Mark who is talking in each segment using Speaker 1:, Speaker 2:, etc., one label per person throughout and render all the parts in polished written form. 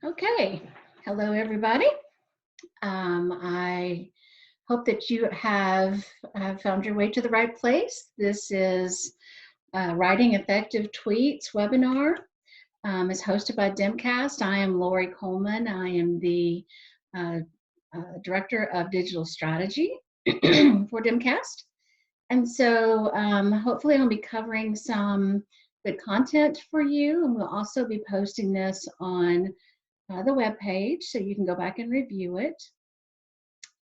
Speaker 1: Okay, hello everybody. I hope that you have found your way to the right place. This is Writing Effective Tweets webinar. It's hosted by Demcast. I am Lori Coleman. I am the uh, Director of Digital Strategy for Demcast. And so hopefully I'll be covering some good content for you, and we'll also be posting this on the web page so you can go back and review it.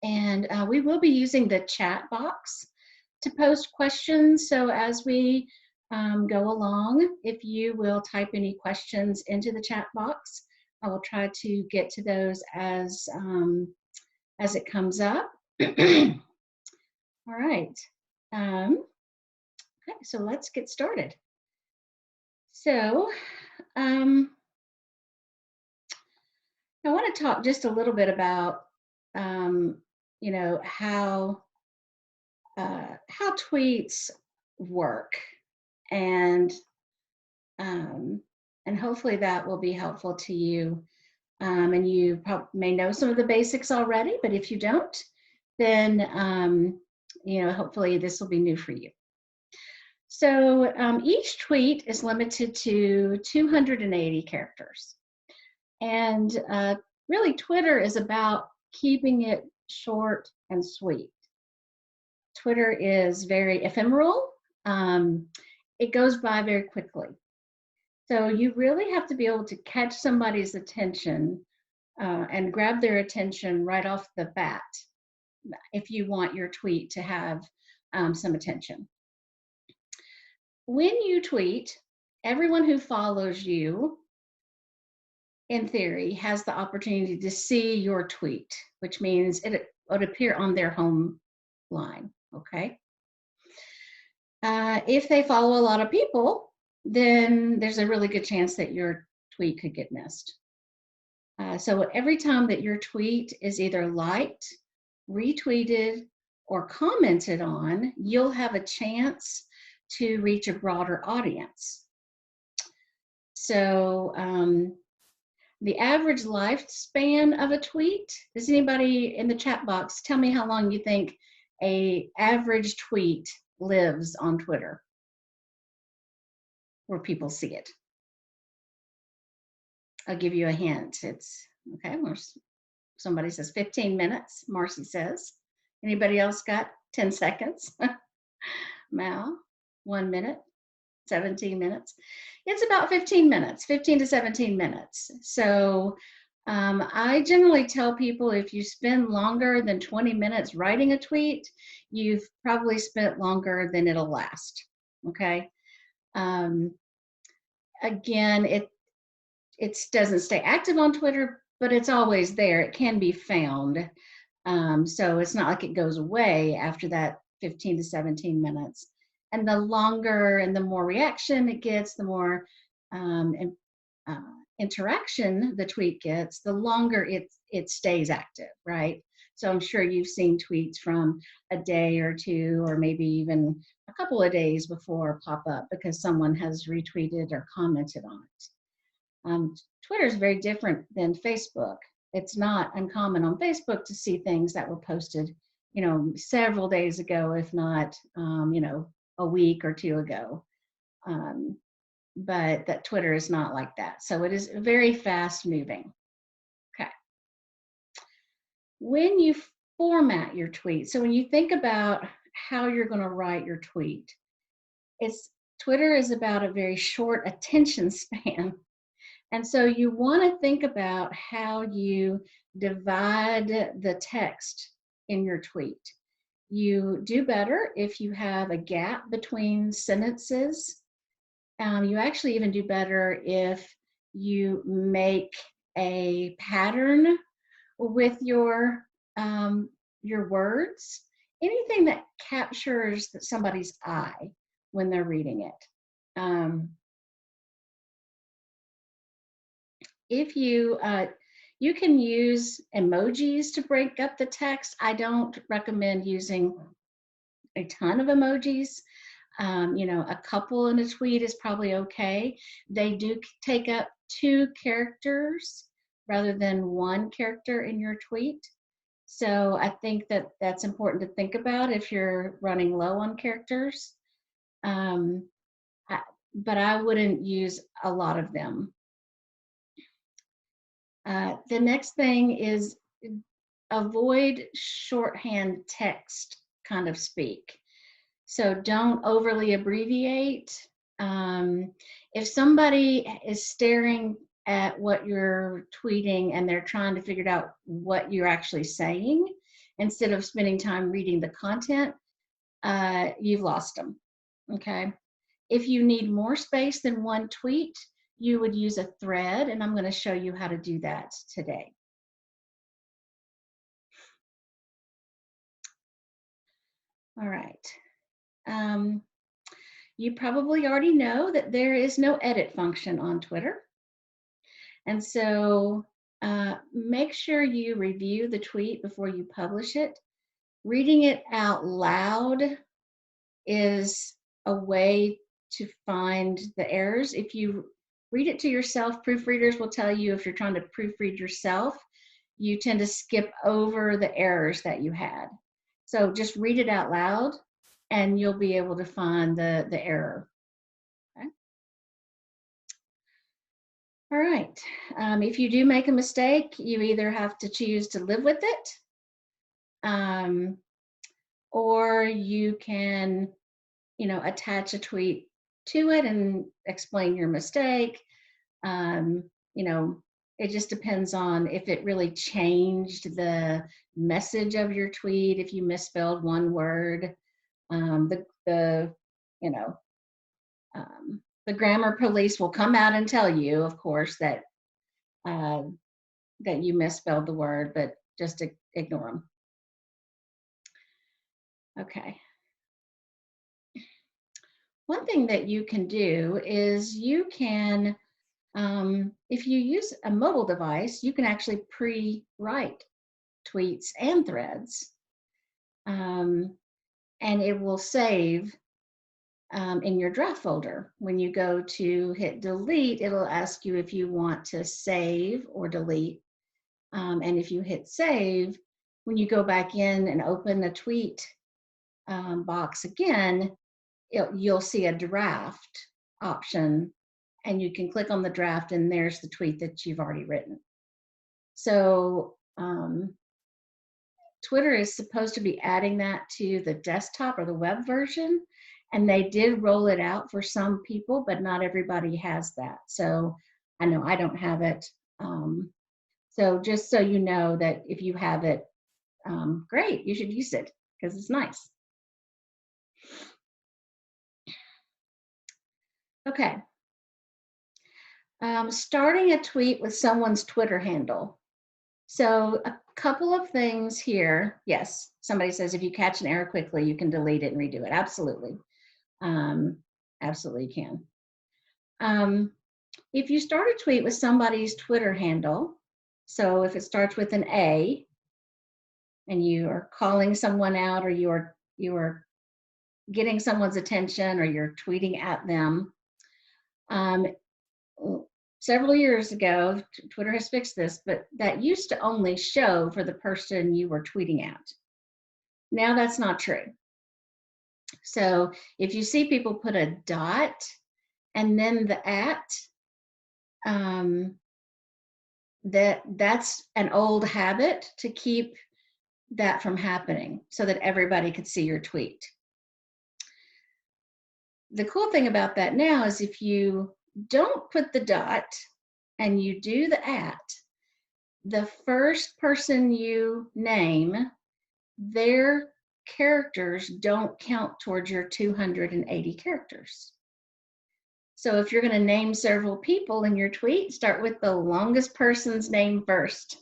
Speaker 1: And we will be using the chat box to post questions. So as we go along, if you will type any questions into the chat box, I will try to get to those as it comes up. All right. Okay, so let's get started. So I want to talk just a little bit about, how tweets work, and hopefully that will be helpful to you. And you may know some of the basics already, but if you don't, then hopefully this will be new for you. So each tweet is limited to 280 characters. And really, Twitter is about keeping it short and sweet. Twitter is very ephemeral. It goes by very quickly. So you really have to be able to catch somebody's attention and grab their attention right off the bat if you want your tweet to have some attention. When you tweet, everyone who follows you, in theory, has the opportunity to see your tweet, which means it would appear on their home line, okay? If they follow a lot of people, then there's a really good chance that your tweet could get missed. So every time that your tweet is either liked, retweeted, or commented on, you'll have a chance to reach a broader audience. So the average lifespan of a tweet, does anybody in the chat box tell me how long you think an average tweet lives on Twitter where people see it? I'll give you a hint. It's okay. Somebody says 15 minutes. Marcy says. Anybody else got 10 seconds? Mal, 1 minute, 17 minutes. It's about 15 minutes, 15 to 17 minutes. So I generally tell people if you spend longer than 20 minutes writing a tweet, you've probably spent longer than it'll last, okay? Again, it doesn't stay active on Twitter, but it's always there. It can be found. So it's not like it goes away after that 15 to 17 minutes. And the longer and the more reaction it gets, the more interaction the tweet gets, the longer it stays active, right? So I'm sure you've seen tweets from a day or two, or maybe even a couple of days before pop up because someone has retweeted or commented on it. Twitter is very different than Facebook. It's not uncommon on Facebook to see things that were posted, several days ago, if not, a week or two ago. But that Twitter is not like that. So it is very fast moving. Okay. When you format your tweet, so when you think about how you're going to write your tweet, Twitter is about a very short attention span. And so you want to think about how you divide the text in your tweet. You do better if you have a gap between sentences. You actually even do better if you make a pattern with your words. Anything that captures somebody's eye when they're reading it. If you can use emojis to break up the text. I don't recommend using a ton of emojis. A couple in a tweet is probably okay. They do take up 2 characters, rather than one character in your tweet. So I think that that's important to think about if you're running low on characters. Um, but I wouldn't use a lot of them. The next thing is avoid shorthand text kind of speak. So don't overly abbreviate. If somebody is staring at what you're tweeting and they're trying to figure out what you're actually saying, instead of spending time reading the content, you've lost them, okay? If you need more space than one tweet, you would use a thread, and I'm going to show you how to do that today. All right. You probably already know that there is no edit function on Twitter. And so make sure you review the tweet before you publish it. Reading it out loud is a way to find the errors. If you read it to yourself, proofreaders will tell you if you're trying to proofread yourself, you tend to skip over the errors that you had. So just read it out loud and you'll be able to find the error. Okay. All right. If you do make a mistake, you either have to choose to live with it, or you can, attach a tweet to it and explain your mistake. It just depends on if it really changed the message of your tweet, if you misspelled one word. The grammar police will come out and tell you, of course, that that you misspelled the word, but just ignore them. Okay. One thing that you can do is you can, if you use a mobile device, you can actually pre-write tweets and threads, and it will save in your draft folder. When you go to hit delete, it'll ask you if you want to save or delete. And if you hit save, when you go back in and open the tweet box again, you'll see a draft option, and you can click on the draft and there's the tweet that you've already written. So Twitter is supposed to be adding that to the desktop or the web version, and they did roll it out for some people, but not everybody has that. So I know I don't have it. So just so you know that if you have it, great, you should use it because it's nice. Okay. Starting a tweet with someone's Twitter handle. So a couple of things here. Yes, somebody says if you catch an error quickly, you can delete it and redo it. Absolutely. Absolutely you can. If you start a tweet with somebody's Twitter handle, so if it starts with an A and you are calling someone out, or you are getting someone's attention, or you're tweeting at them, several years ago, Twitter has fixed this, but that used to only show for the person you were tweeting at. Now that's not true. So if you see people put a dot and then the at, that's an old habit to keep that from happening so that everybody could see your tweet. The cool thing about that now is if you don't put the dot and you do the at, the first person you name, their characters don't count towards your 280 characters. So if you're going to name several people in your tweet, start with the longest person's name first,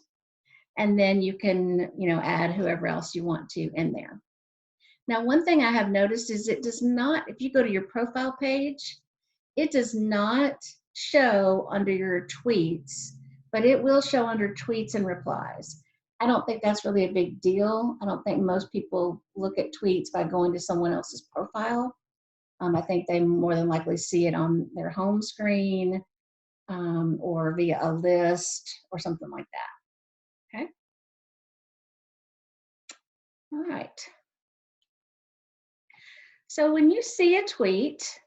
Speaker 1: and then you can, add whoever else you want to in there. Now, one thing I have noticed is it does not, if you go to your profile page, it does not show under your tweets, but it will show under tweets and replies. I don't think that's really a big deal. I don't think most people look at tweets by going to someone else's profile. I think they more than likely see it on their home screen. or via a list or something like that. Okay. All right. So when you see a tweet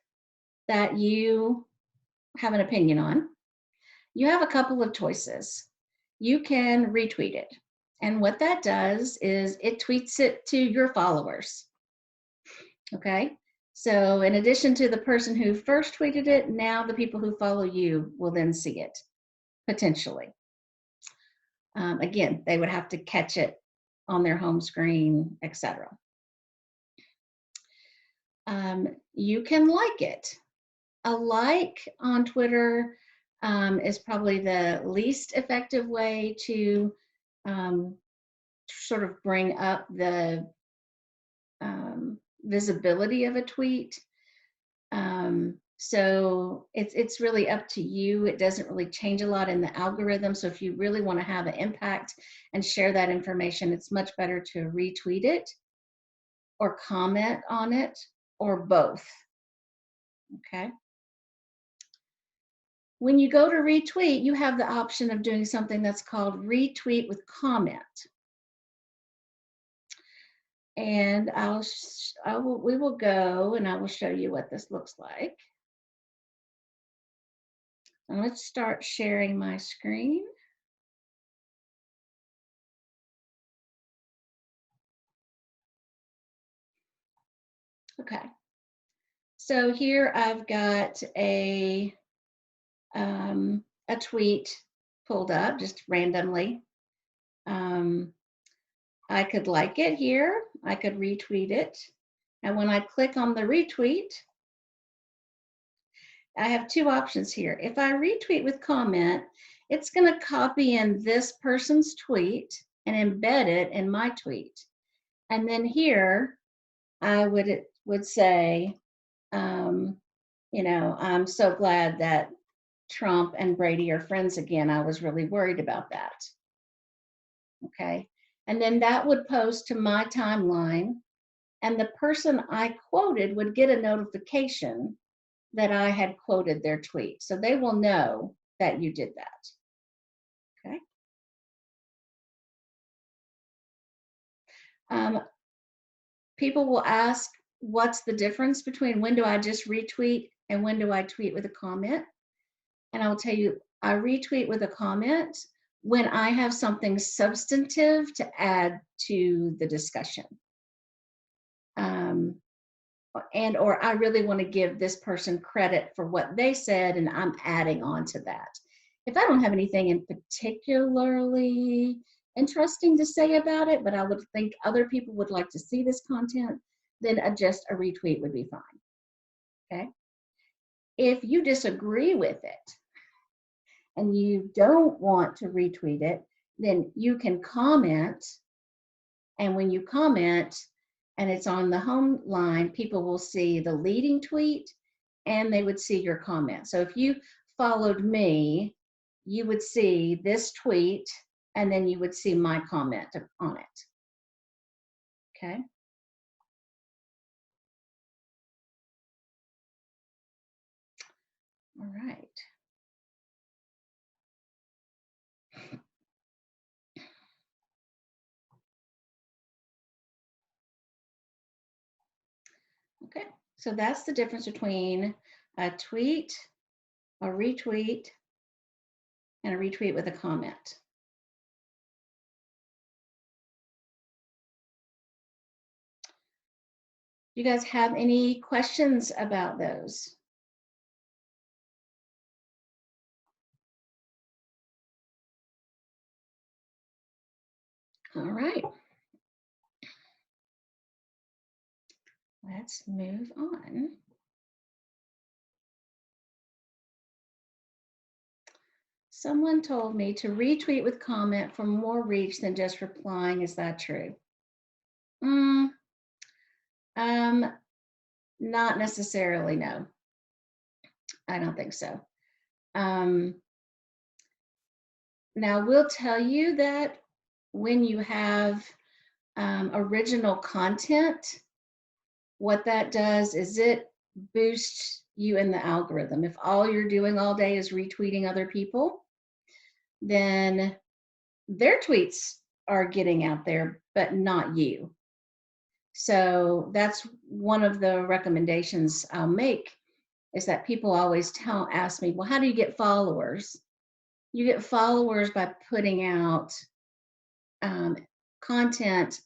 Speaker 1: that you have an opinion on, you have a couple of choices. You can retweet it. And what that does is it tweets it to your followers. Okay. So in addition to the person who first tweeted it, now the people who follow you will then see it, potentially. Again, they would have to catch it on their home screen, etc. You can like it. A like on Twitter is probably the least effective way to sort of bring up the visibility of a tweet. So it's really up to you. It doesn't really change a lot in the algorithm. So if you really want to have an impact and share that information, it's much better to retweet it or comment on it or both. Okay. When you go to retweet, you have the option of doing something that's called retweet with comment. And we will go and I will show you what this looks like. And let's start sharing my screen. Okay. So here I've got a tweet pulled up just randomly. I could like it here. I could retweet it. And when I click on the retweet, I have two options here. If I retweet with comment, it's going to copy in this person's tweet and embed it in my tweet. And then here, I would say, you know, I'm so glad that Trump and Brady are friends again. I was really worried about that. Okay. And then that would post to my timeline, and the person I quoted would get a notification that I had quoted their tweet. So they will know that you did that. Okay. People will ask, what's the difference between when do I just retweet and when do I tweet with a comment? And I will tell you, I retweet with a comment when I have something substantive to add to the discussion. And or I really want to give this person credit for what they said and I'm adding on to that. If I don't have anything in particularly interesting to say about it, but I would think other people would like to see this content, then just a retweet would be fine. Okay. If you disagree with it and you don't want to retweet it, then you can comment. And when you comment and it's on the home line, people will see the leading tweet and they would see your comment. So if you followed me, you would see this tweet and then you would see my comment on it. Okay. All right. Okay, so that's the difference between a tweet, a retweet, and a retweet with a comment. You guys have any questions about those? All right. Let's move on. Someone told me to retweet with comment for more reach than just replying. Is that true? Not necessarily, no. I don't think so. Now, we'll tell you that when you have original content, what that does is it boosts you in the algorithm. If all you're doing all day is retweeting other people, then their tweets are getting out there, but not you. So that's one of the recommendations I'll make, is that people always ask me, well, how do you get followers? You get followers by putting out content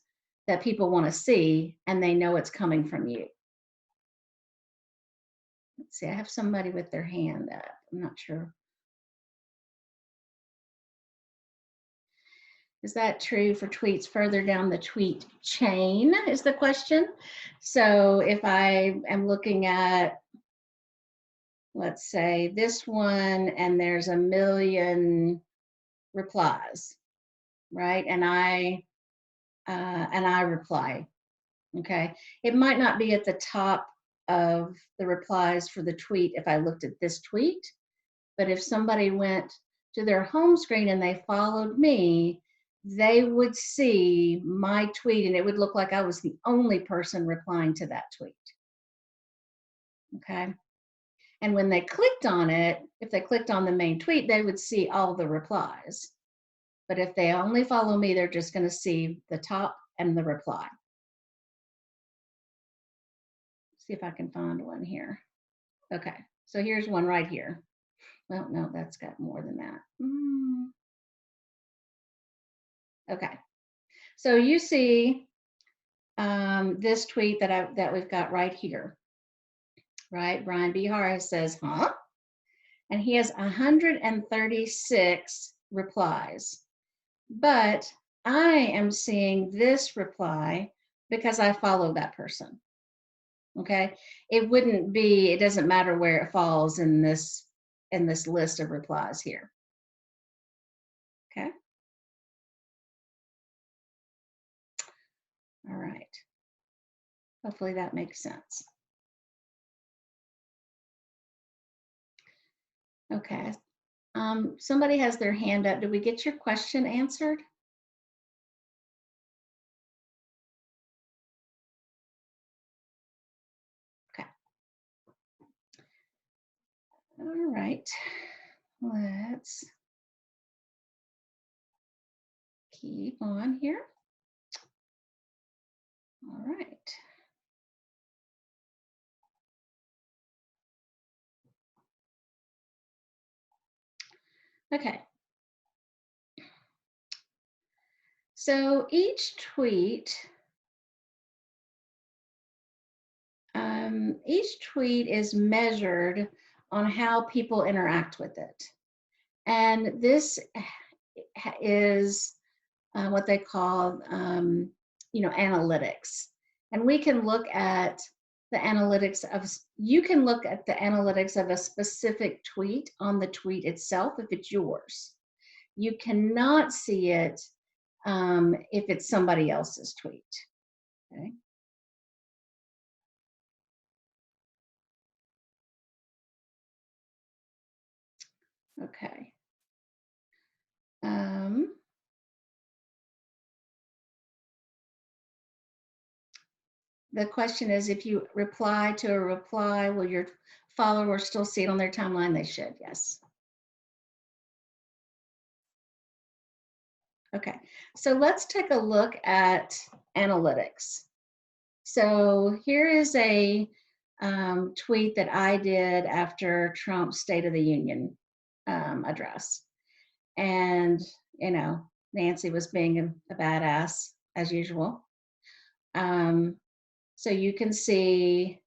Speaker 1: that people want to see, and they know it's coming from you. Let's see, I have somebody with their hand up. I'm not sure. Is that true for tweets further down the tweet chain, is the question. So if I am looking at, let's say, this one, and there's 1 million replies, right? And I reply, okay? It might not be at the top of the replies for the tweet if I looked at this tweet, but if somebody went to their home screen and they followed me, they would see my tweet, and it would look like I was the only person replying to that tweet. Okay. And when they clicked on it, if they clicked on the main tweet, they would see all the replies. But if they only follow me, they're just going to see the top and the reply. See if I can find one here. Okay. So here's one right here. Well, no, that's got more than that. Okay. So you see this tweet that we've got right here, right? Brian Bihar says, huh? And he has 136 replies. But I am seeing this reply because I follow that person. Okay. It doesn't matter where it falls in this list of replies here. Okay. All right. Hopefully that makes sense. Okay. Somebody has their hand up. Did we get your question answered? Okay. All right. Let's keep on here. All right. Okay. So each tweet is measured on how people interact with it. And this is what they call, analytics. And we can look at the analytics you can look at the analytics of a specific tweet on the tweet itself if it's yours. You cannot see it if it's somebody else's tweet. Okay. Okay. The question is, if you reply to a reply, will your followers still see it on their timeline? They should, yes. Okay, so let's take a look at analytics. So here is a tweet that I did after Trump's State of the Union address. And, Nancy was being a badass as usual. So you can see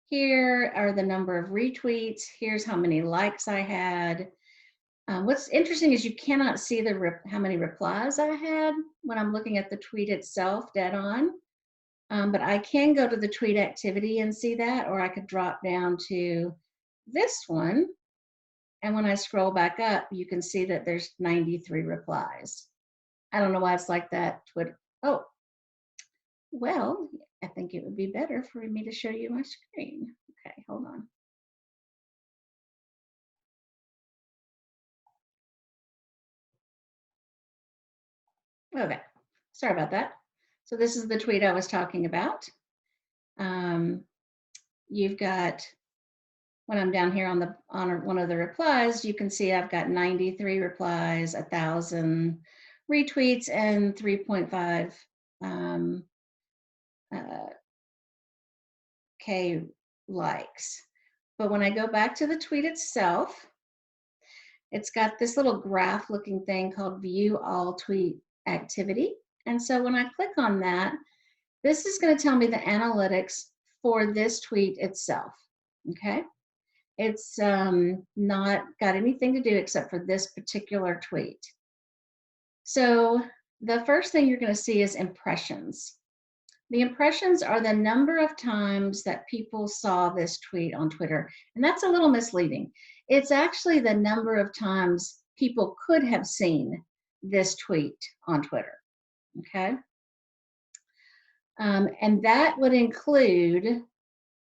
Speaker 1: here are the number of retweets. Here's how many likes I had. What's interesting is you cannot see how many replies I had when I'm looking at the tweet itself dead on. But I can go to the tweet activity and see that, or I could drop down to this one. And when I scroll back up, you can see that there's 93 replies. I don't know why it's like that. Twitter. Oh, well, I think it would be better for me to show you my screen. Okay, hold on. Okay, sorry about that. So this is the tweet I was talking about. You've got when I'm down here on one of the replies, you can see I've got 93 replies, 1,000 retweets, and 3.5 K likes. But when I go back to the tweet itself, it's got this little graph looking thing called View All Tweet Activity. And so when I click on that, this is going to tell me the analytics for this tweet itself. Okay. It's not got anything to do except for this particular tweet. So the first thing you're going to see is impressions. The impressions are the number of times that people saw this tweet on Twitter. And that's a little misleading. It's actually the number of times people could have seen this tweet on Twitter. Okay. And that would include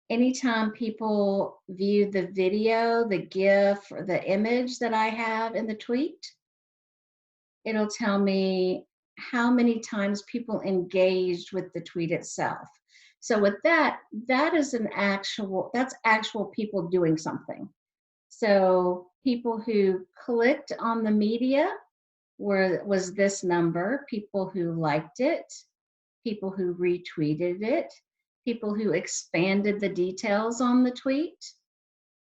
Speaker 1: anytime people view the video, the GIF, or the image that I have in the tweet. It'll tell me how many times people engaged with the tweet itself. So with that, that's actual people doing something. So people who clicked on the media was this number, people who liked it, people who retweeted it, people who expanded the details on the tweet,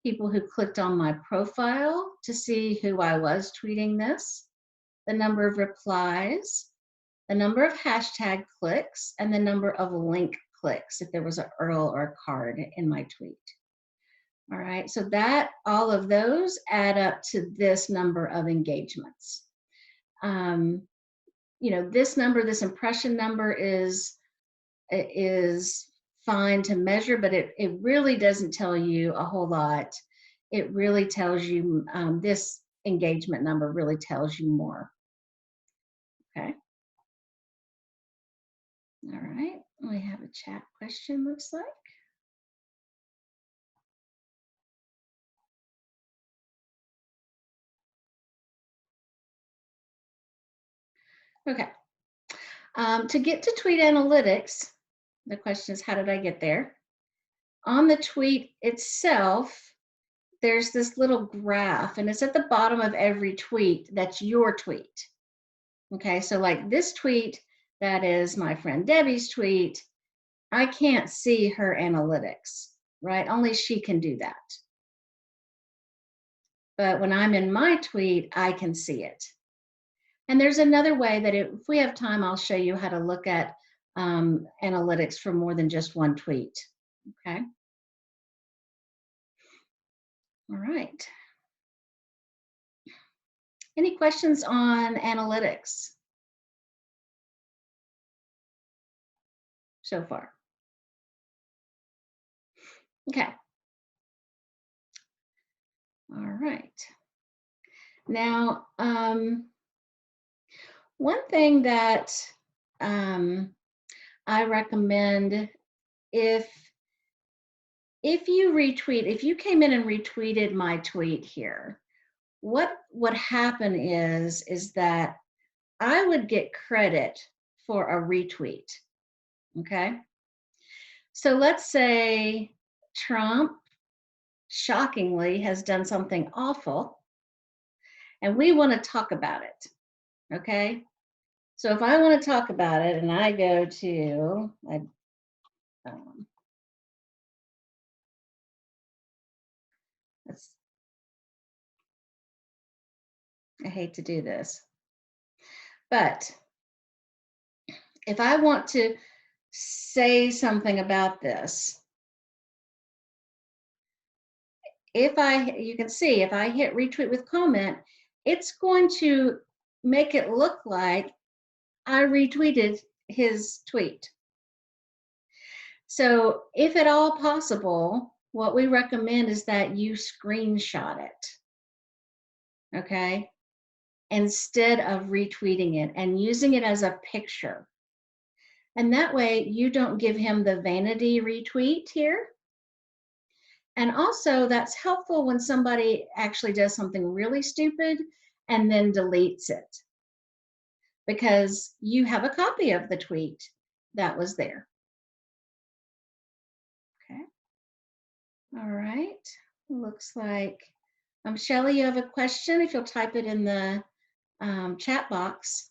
Speaker 1: people who clicked on my profile to see who I was tweeting this, the number of replies, the number of hashtag clicks, and the number of link clicks if there was an URL or a card in my tweet. All right, so all of those add up to this number of engagements. This number, this impression number is fine to measure, but it really doesn't tell you a whole lot. It really tells you, this engagement number really tells you more. Okay. All right, we have a chat question, looks like. Okay. To get to tweet analytics, the question is, how did I get there? On the tweet itself, there's this little graph, and it's at the bottom of every tweet that's your tweet. Okay, so like this tweet, that is my friend Debbie's tweet, I can't see her analytics, right? Only she can do that. But when I'm in my tweet, I can see it. And there's another way that if we have time, I'll show you how to look at analytics for more than just one tweet. Okay. All right. Any questions on analytics so far? Okay. All right. Now, one thing that I recommend, if you retweet, if you came in and retweeted my tweet here, what would happen is that I would get credit for a retweet. Okay. So let's say Trump shockingly has done something awful and we want to talk about it. Okay. So if I want to talk about it and I go to, I hate to do this, but if I want to say something about this, you can see if I hit retweet with comment, it's going to make it look like I retweeted his tweet. So if at all possible, what we recommend is that you screenshot it, okay, instead of retweeting it and using it as a picture. And that way you don't give him the vanity retweet here. And also that's helpful when somebody actually does something really stupid and then deletes it, because you have a copy of the tweet that was there. Okay. All right. Looks like, Shelley, you have a question? If you'll type it in the chat box.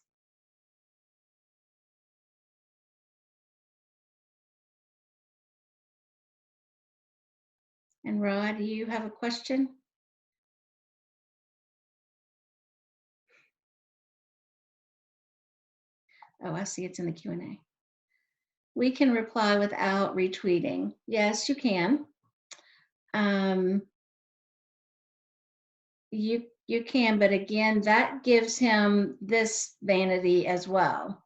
Speaker 1: And Rod, do you have a question? Oh, I see it's in the Q&A. We can reply without retweeting. Yes, you can. You can, but again, that gives him this vanity as well.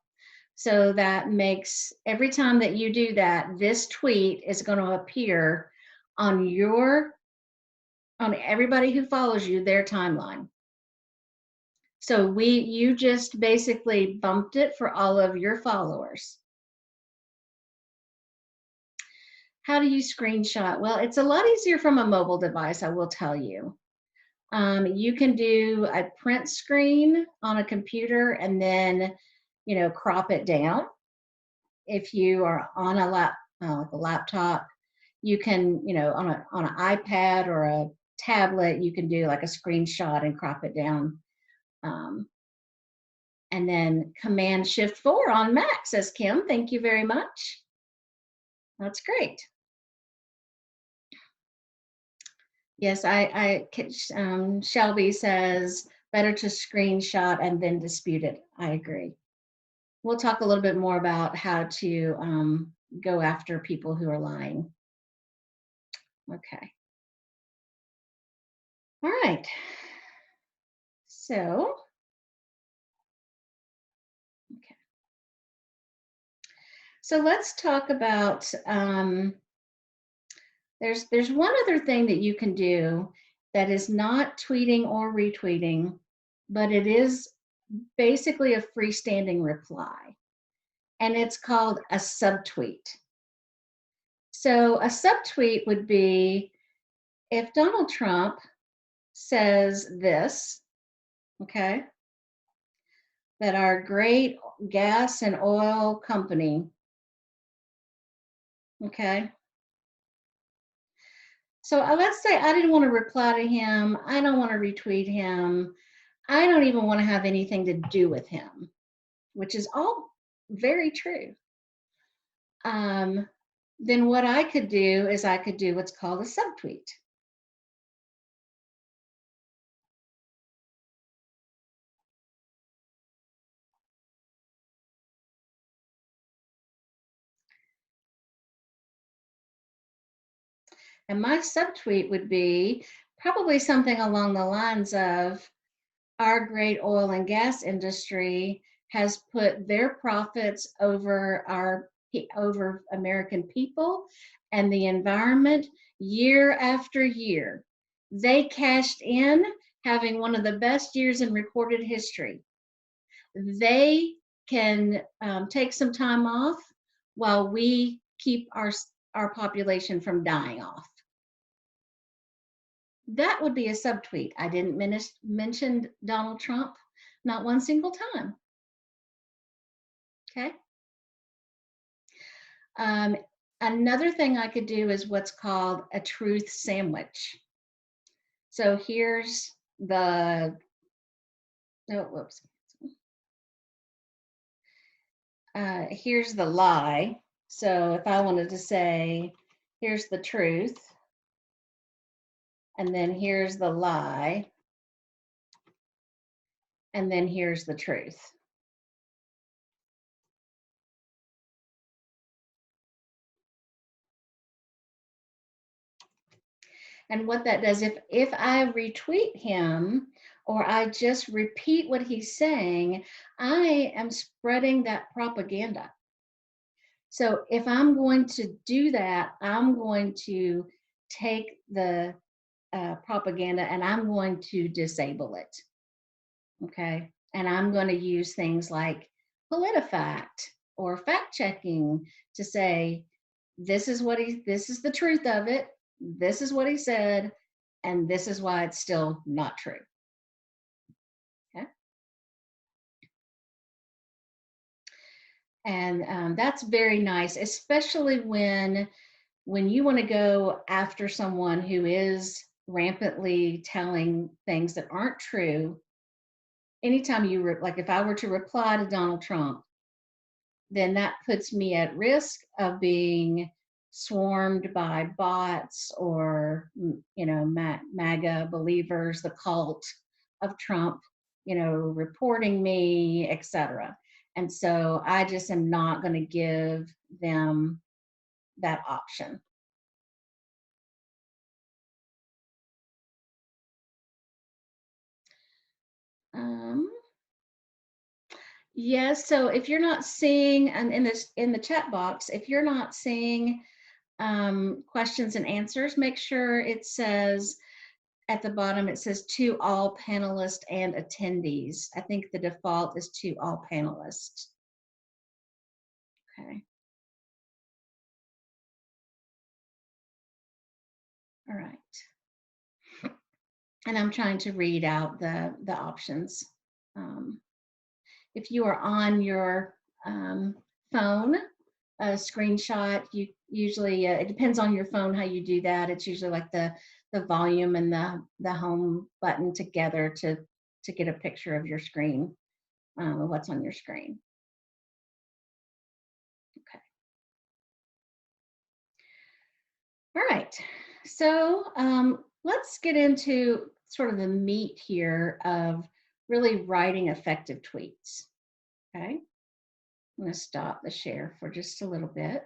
Speaker 1: So that makes every time that you do that, this tweet is going to appear on everybody who follows you, their timeline. So you just basically bumped it for all of your followers. How do you screenshot? Well, it's a lot easier from a mobile device, I will tell you. You can do a print screen on a computer and then, crop it down. If you are on like a laptop, you can, on an iPad or a tablet, you can do like a screenshot and crop it down. And then Command-Shift-4 on Mac, says Kim. Thank you very much. That's great. Yes, Shelby says better to screenshot and then dispute it. I agree. We'll talk a little bit more about how to go after people who are lying. Okay. All right. So, okay. So let's talk about, there's one other thing that you can do that is not tweeting or retweeting, but it is basically a freestanding reply. And it's called a subtweet. So a subtweet would be if Donald Trump says this, okay, that our great gas and oil company, okay. So let's say I didn't want to reply to him. I don't want to retweet him. I don't even want to have anything to do with him, which is all very true. Then what I could do is I could do what's called a subtweet. And my subtweet would be probably something along the lines of, our great oil and gas industry has put their profits over American people and the environment year after year. They cashed in, having one of the best years in recorded history. They can take some time off while we keep our population from dying off. That would be a subtweet. I didn't mention Donald Trump, not one single time. Okay. Another thing I could do is what's called a truth sandwich. So here's the, oh, whoops. Here's the lie. So if I wanted to say, here's the truth, and then here's the lie, and then here's the truth. And what that does, if I retweet him or I just repeat what he's saying, I am spreading that propaganda. So if I'm going to do that, I'm going to take the propaganda and I'm going to disable it. Okay. And I'm going to use things like PolitiFact or fact checking to say, this is the truth of it. This is what he said. And this is why it's still not true. Okay. And that's very nice, especially when you want to go after someone who is rampantly telling things that aren't true, anytime you, like if I were to reply to Donald Trump, then that puts me at risk of being swarmed by bots or, MAGA believers, the cult of Trump, reporting me, etc. And so I just am not going to give them that option. Um, yes, so if you're not seeing, and in the chat box, if you're not seeing questions and answers, make sure it says at the bottom, it says to all panelists and attendees. I think the default is to all panelists. Okay. All right. And I'm trying to read out the options. If you are on your phone, a screenshot, you usually, it depends on your phone how you do that. It's usually like the volume and the home button together to get a picture of your screen, of what's on your screen. Okay. All right. So let's get into sort of the meat here of really writing effective tweets. Okay. I'm going to stop the share for just a little bit.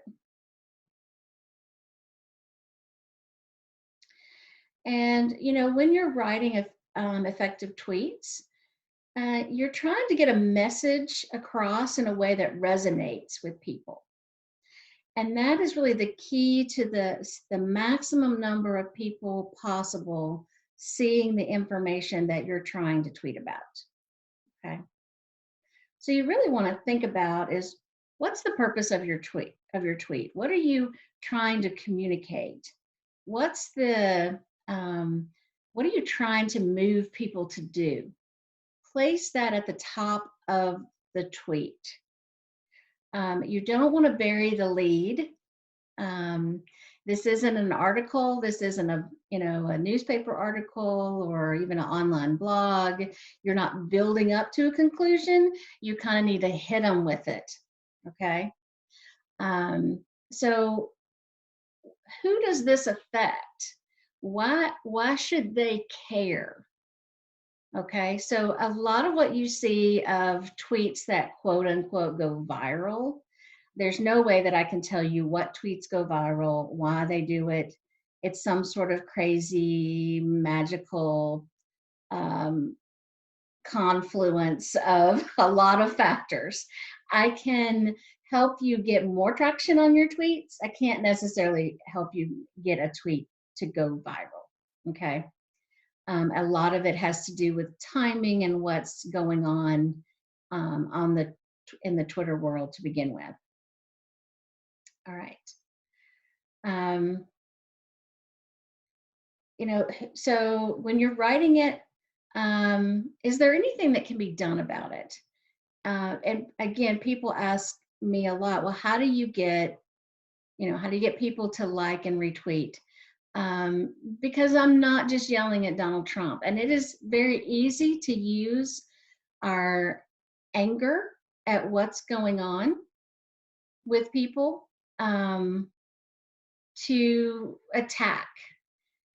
Speaker 1: And, when you're writing effective tweets, you're trying to get a message across in a way that resonates with people. And that is really the key to the maximum number of people possible seeing the information that you're trying to tweet about. Okay. So you really want to think about is, what's the purpose of your tweet? What are you trying to communicate? What's the what are you trying to move people to do? Place that at the top of the tweet. You don't want to bury the lead. This isn't an article. This isn't a newspaper article or even an online blog. You're not building up to a conclusion. You kind of need to hit them with it. Okay. So who does this affect? Why should they care? Okay, so a lot of what you see of tweets that quote unquote go viral, there's no way that I can tell you what tweets go viral, why they do it. It's some sort of crazy magical confluence of a lot of factors. I can help you get more traction on your tweets. I can't necessarily help you get a tweet to go viral. Okay. A lot of it has to do with timing and what's going on in the Twitter world to begin with. All right. So when you're writing it, is there anything that can be done about it? And again, people ask me a lot, well, how do you get people to like and retweet? Because I'm not just yelling at Donald Trump. And it is very easy to use our anger at what's going on with people to attack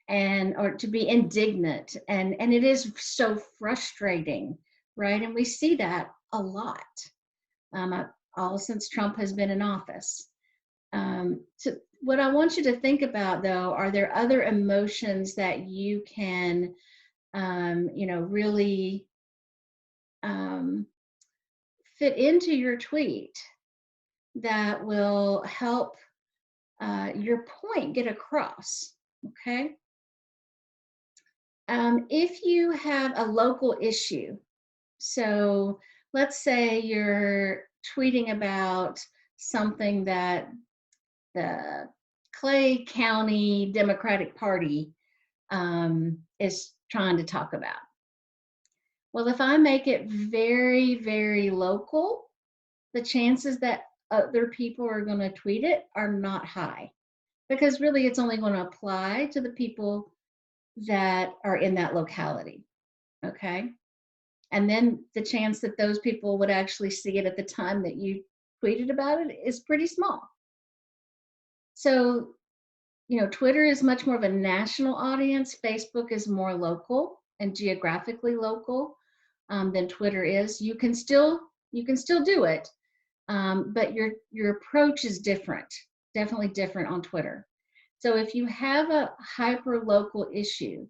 Speaker 1: or to be indignant. And it is so frustrating, right? And we see that a lot all since Trump has been in office. So what I want you to think about, though, are there other emotions that you can, really fit into your tweet that will help your point get across, okay? If you have a local issue, so let's say you're tweeting about something that the Clay County Democratic Party is trying to talk about. Well, if I make it very, very local, the chances that other people are going to tweet it are not high, because really it's only going to apply to the people that are in that locality, okay? And then the chance that those people would actually see it at the time that you tweeted about it is pretty small. So, Twitter is much more of a national audience. Facebook is more local and geographically local than Twitter is. You can still do it, but your approach is different, definitely different on Twitter. So if you have a hyper local issue,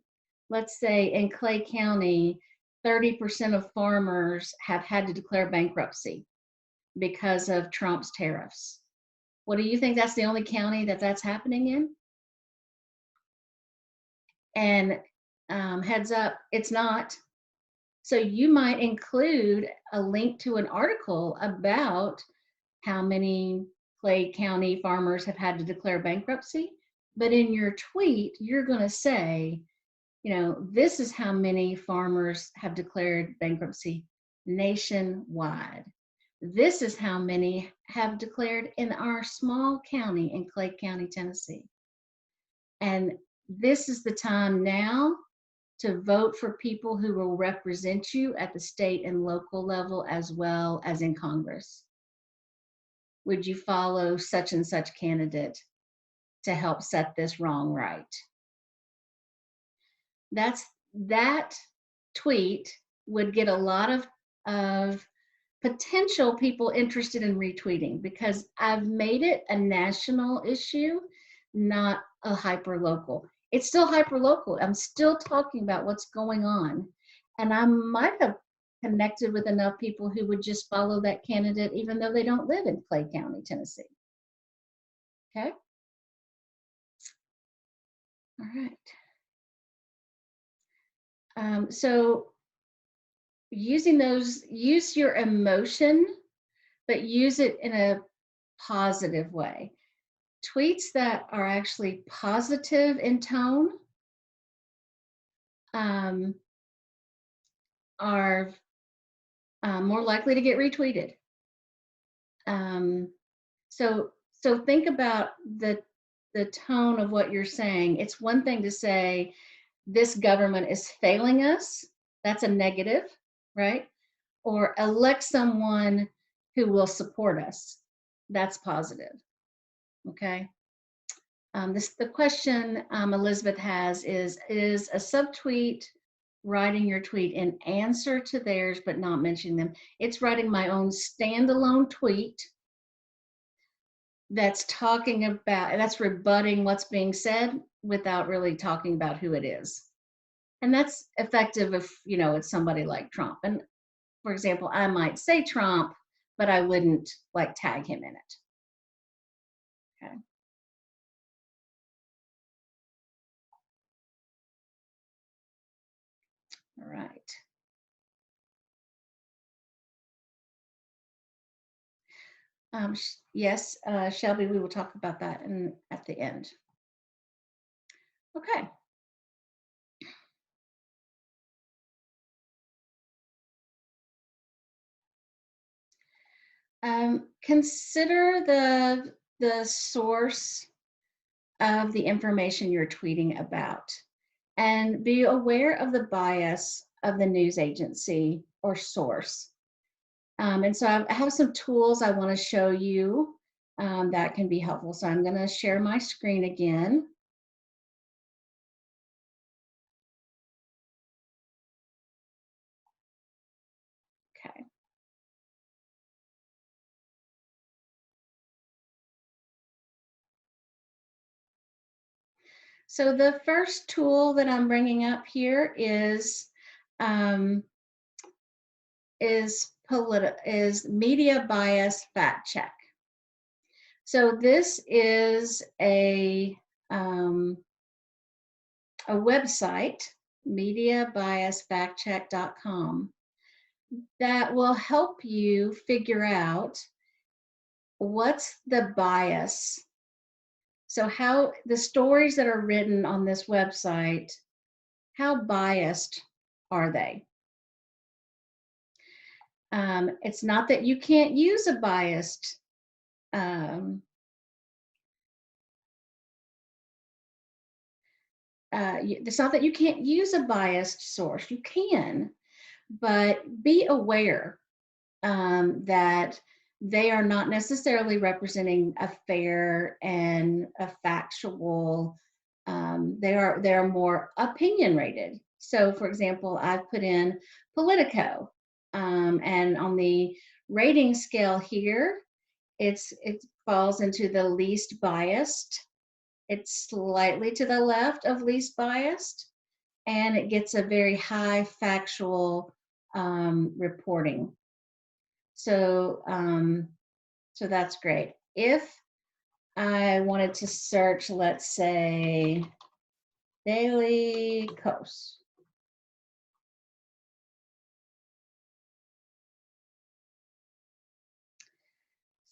Speaker 1: let's say in Clay County, 30% of farmers have had to declare bankruptcy because of Trump's tariffs. What do you think? That's the only county that's happening in? And heads up, it's not. So you might include a link to an article about how many Clay County farmers have had to declare bankruptcy. But in your tweet, you're going to say, this is how many farmers have declared bankruptcy nationwide. This is how many have declared in our small county in Clay County, Tennessee. And this is the time now to vote for people who will represent you at the state and local level as well as in Congress. Would you follow such and such candidate to help set this wrong right? That tweet would get a lot of potential people interested in retweeting, because I've made it a national issue, not a hyper local. It's still hyper local. I'm still talking about what's going on. And I might have connected with enough people who would just follow that candidate even though they don't live in Clay County, Tennessee. Okay? All right. So use your emotion, but use it in a positive way. Tweets that are actually positive in tone are more likely to get retweeted. So think about the tone of what you're saying. It's one thing to say, this government is failing us. That's a negative, right? Or elect someone who will support us. That's positive. Okay. The question Elizabeth has is a subtweet writing your tweet in answer to theirs but not mentioning them? It's writing my own standalone tweet that's talking about, that's rebutting what's being said without really talking about who it is. And that's effective if, it's somebody like Trump. And for example, I might say Trump, but I wouldn't tag him in it. Okay. All right. Yes, Shelby, we will talk about that at the end. Okay. Consider the source of the information you're tweeting about, and be aware of the bias of the news agency or source. And so I have some tools I want to show you that can be helpful. So I'm going to share my screen again. Okay. So the first tool that I'm bringing up here is media bias fact check. So this is a website, mediabiasfactcheck.com, that will help you figure out what's the bias. So how the stories that are written on this website, how biased are they? It's not that you can't use a biased it's not that you can't use a biased source, you can, but be aware that they are not necessarily representing a fair and a factual. They're more opinion rated. So, for example, I've put in Politico, and on the rating scale here, it falls into the least biased. It's slightly to the left of least biased, and it gets a very high factual reporting. So, so that's great. If I wanted to search, let's say, Daily Kos.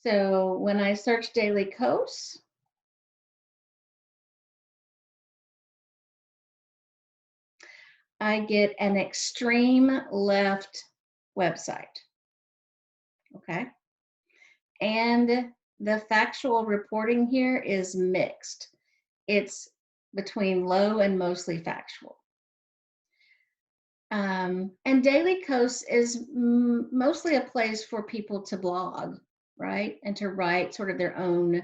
Speaker 1: So when I search Daily Kos, I get an extreme left website. Okay. And the factual reporting here is mixed. It's between low and mostly factual. And Daily Kos is mostly a place for people to blog, right? And to write sort of their own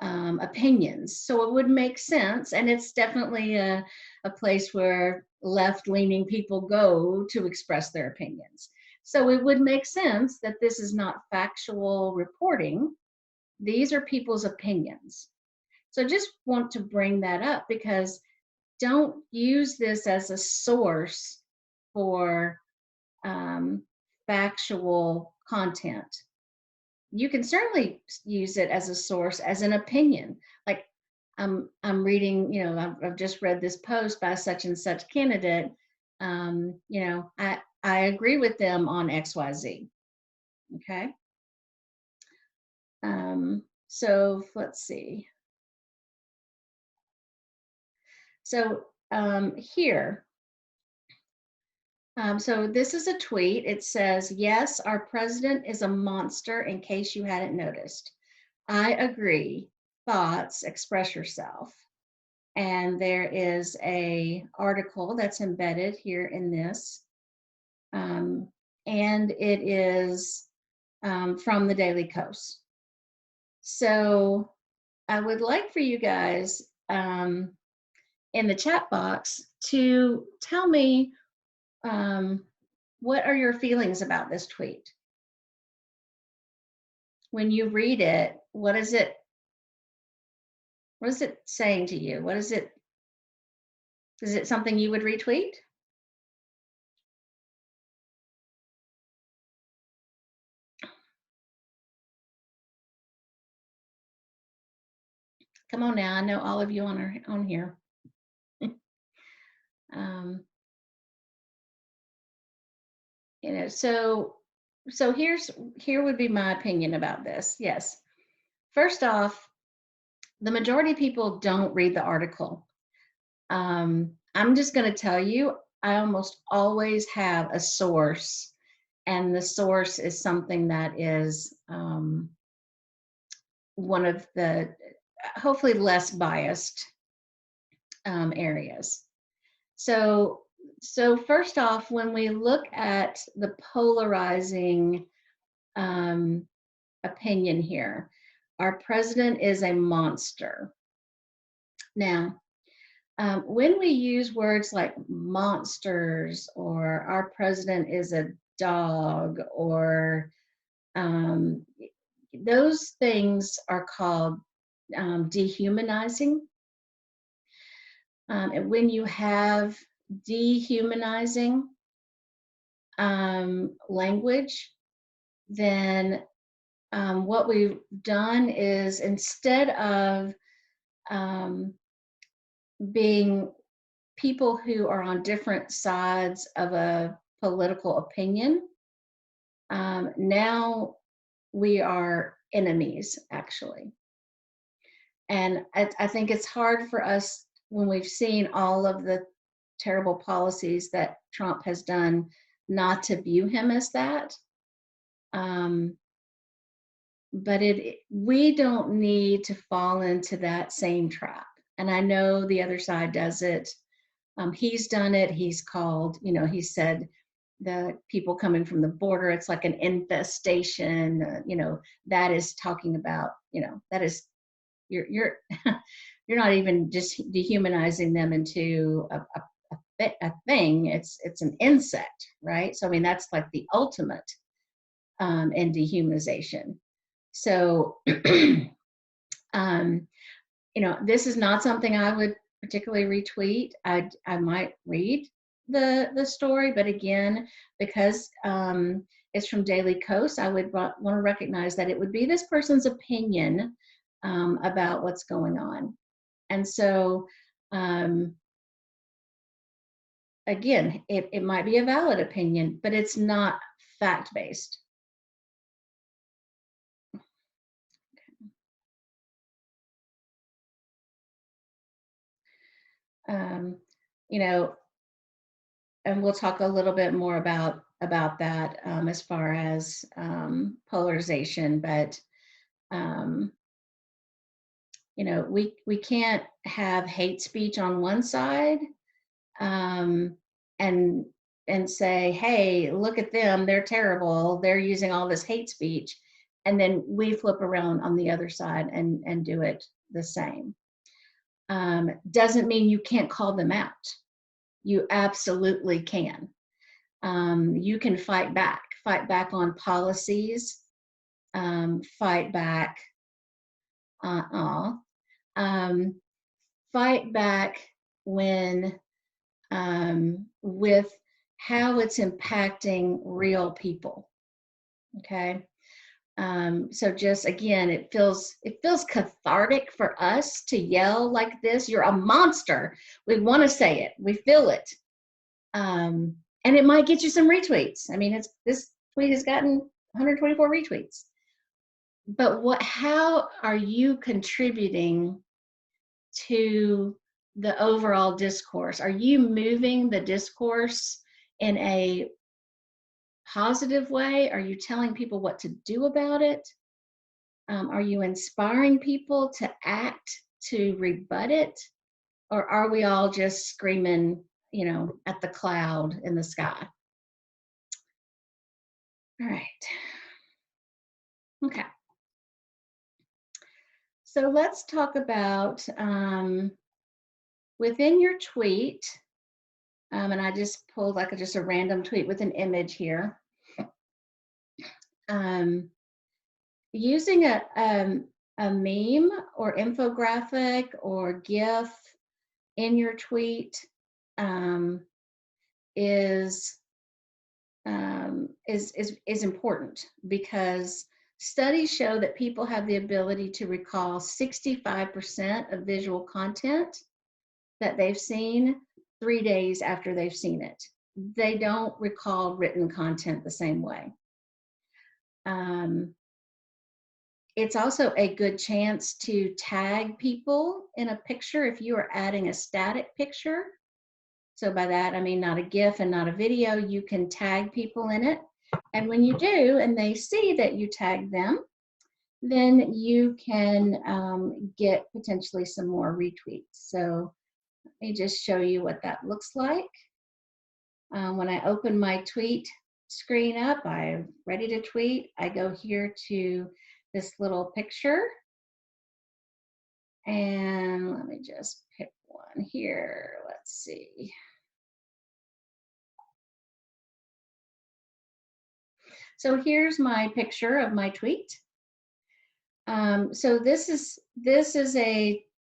Speaker 1: opinions. So it would make sense. And it's definitely a place where left-leaning people go to express their opinions. So it would make sense that this is not factual reporting. These are people's opinions. So just want to bring that up, because don't use this as a source for factual content. You can certainly use it as a source, as an opinion. Like I'm reading, you know, I've just read this post by such and such candidate. You know, I agree with them on XYZ. Okay. So let's see. So here, so this is a tweet. It says, yes, our president is a monster, in case you hadn't noticed. I agree. Thoughts, express yourself. And there is a article that's embedded here in this. And it is from the Daily Kos. So I would like for you guys in the chat box to tell me what are your feelings about this tweet? When you read it, what is it saying to you? Is it something you would retweet? Come on now, I know all of you on here. You know, so here would be my opinion about this. Yes. First off, the majority of people don't read the article. I'm just going to tell you, I almost always have a source, and the source is something that is one of the hopefully less biased areas. So first off, when we look at the polarizing opinion here, our president is a monster. Now, when we use words like monsters, or our president is a dog, or those things are called dehumanizing. And when you have dehumanizing language, then what we've done is, instead of being people who are on different sides of a political opinion, now we are enemies, actually. And I think it's hard for us, when we've seen all of the terrible policies that Trump has done, not to view him as that. But we don't need to fall into that same trap. And I know the other side does it. He's done it. He's called, he said the people coming from the border, it's like an infestation. That is talking about, that is you're you're not even just dehumanizing them into a thing. It's an insect, right? So I mean that's like the ultimate in dehumanization. So um, this is not something I would particularly retweet. I might read the story, but again, because it's from Daily Kos, I would want to recognize that it would be this person's opinion about what's going on. And so, again, it might be a valid opinion, but it's not fact-based. Um, you know, and we'll talk a little bit more about that as far as polarization, but we can't have hate speech on one side um, and say, hey, look at them, they're terrible, they're using all this hate speech, and then we flip around on the other side and do it the same. Doesn't mean you can't call them out. You absolutely can. You can fight back on policies, fight back, fight back when with how it's impacting real people. Okay. So just again, it feels cathartic for us to yell like this. You're a monster. We want to say it. We feel it. And it might get you some retweets. I mean, this tweet has gotten 124 retweets. But how are you contributing to the overall discourse? Are you moving the discourse in a positive way? Are you telling people what to do about it? Are you inspiring people to act to rebut it? Or are we all just screaming, at the cloud in the sky? All right. Okay. So let's talk about within your tweet, and I just pulled like just a random tweet with an image here. Using a meme or infographic or GIF in your tweet is important, because studies show that people have the ability to recall 65% of visual content that they've seen 3 days after they've seen it. They don't recall written content the same way. It's also a good chance to tag people in a picture if you are adding a static picture. So by that, I mean not a GIF and not a video. You can tag people in it. And when you do, and they see that you tag them, then you can get potentially some more retweets. So let me just show you what that looks like. When I open my tweet screen up, I'm ready to tweet. I go here to this little picture. And let me just pick one here. Let's see. So here's my picture of my tweet. So this is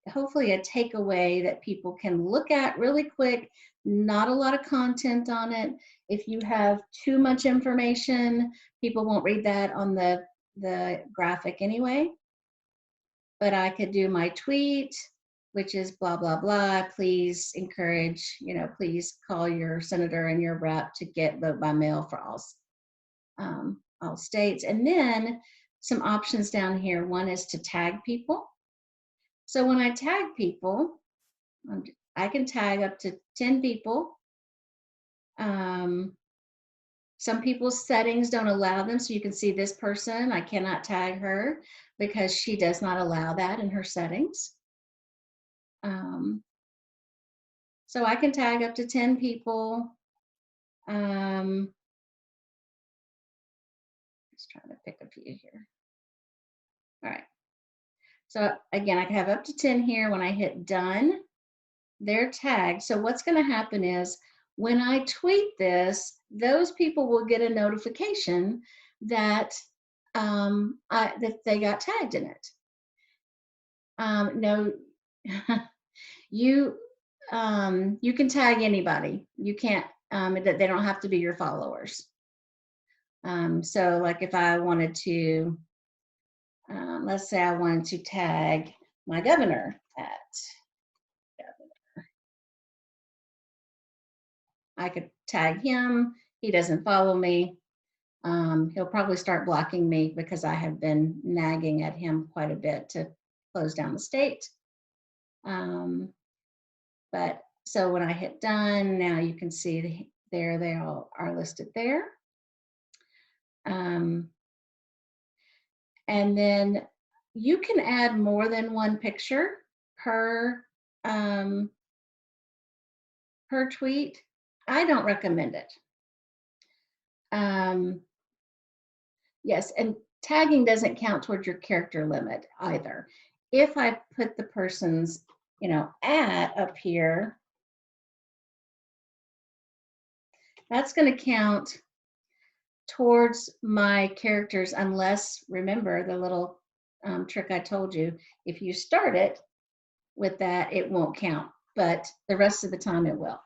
Speaker 1: hopefully a takeaway that people can look at really quick. Not a lot of content on it. If you have too much information, people won't read that on the graphic anyway. But I could do my tweet, which is blah, blah, blah. Please encourage, please call your senator and your rep to get vote by mail for all states. And then some options down here. One is to tag people. So when I tag people, I can tag up to 10 people. Some people's settings don't allow them, so you can see this person, I cannot tag her because she does not allow that in her settings. So I can tag up to 10 people. Let's try to pick a few here. All right. So again, I can have up to 10 here. When I hit done, they're tagged. So what's going to happen is when I tweet this, those people will get a notification that that they got tagged in it. No, you you can tag anybody. You can't. They don't have to be your followers. So like if I wanted to, let's say I wanted to tag my governor at. I could tag him. He doesn't follow me. He'll probably start blocking me because I have been nagging at him quite a bit to close down the state. But so when I hit done, now you can see there they all are listed there. And then you can add more than one picture per tweet. I don't recommend it. Yes, and tagging doesn't count towards your character limit either. If I put the person's, at up here, that's going to count towards my characters unless, remember the little trick I told you, if you start it with that, it won't count, but the rest of the time it will.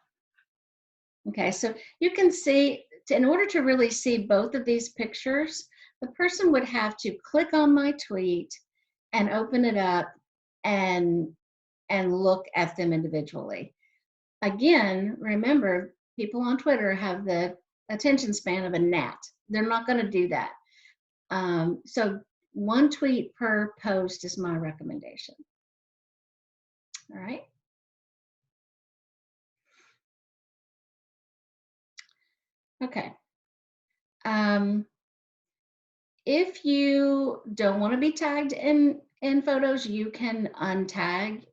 Speaker 1: Okay, so you can see, in order to really see both of these pictures, the person would have to click on my tweet and open it up and look at them individually. Again, remember, people on Twitter have the attention span of a gnat. They're not going to do that. So one tweet per post is my recommendation. All right. Okay. If you don't want to be tagged in photos, you can untag.